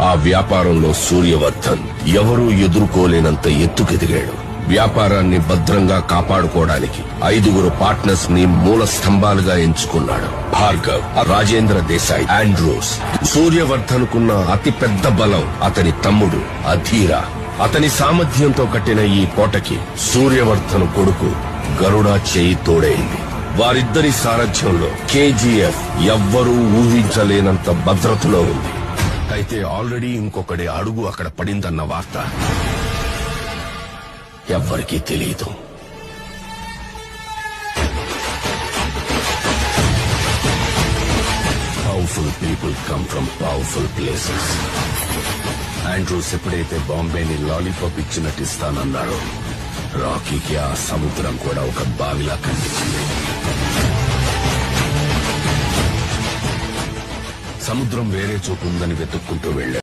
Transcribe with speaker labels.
Speaker 1: ఆ వ్యాపారంలో సూర్యవర్ధన్ ఎవరూ ఎదుర్కోలేనంత ఎత్తుకెదిగాడు. వ్యాపారాన్ని భద్రంగా కాపాడుకోవడానికి 5 పార్ట్నర్స్ ని మూల స్తంభాలుగా ఎంచుకున్నాడు. భార్గవ్, రాజేంద్ర దేశాయ్, ఆండ్రూస్. సూర్యవర్ధన్ కున్న అతి పెద్ద బలం అతని తమ్ముడు అధీర. అతని సామర్థ్యంతో కట్టిన ఈ కోటకి సూర్యవర్ధన్ కొడుకు గరుడ చేయి తోడైంది. వారిద్దరి సారథ్యంలో కేజీఎఫ్ ఎవ్వరూ ఊహించలేనంత భద్రతలో ఉంది. అయితే ఆల్రెడీ ఇంకొకటి అడుగు అక్కడ పడిందన్న వార్త ఎవ్వరికీ తెలియదు. Powerful people come from powerful places. Andrews ఎప్పుడైతే బాంబేని లాలీపాప్ ఇచ్చినట్టు ఇస్తానన్నాడో, రాకీకి ఆ సముద్రం కూడా ఒక బావిలా కనిపించింది. సముద్రం వేరే చోటు ఉందని వెతుక్కుంటూ వెళ్లాడు.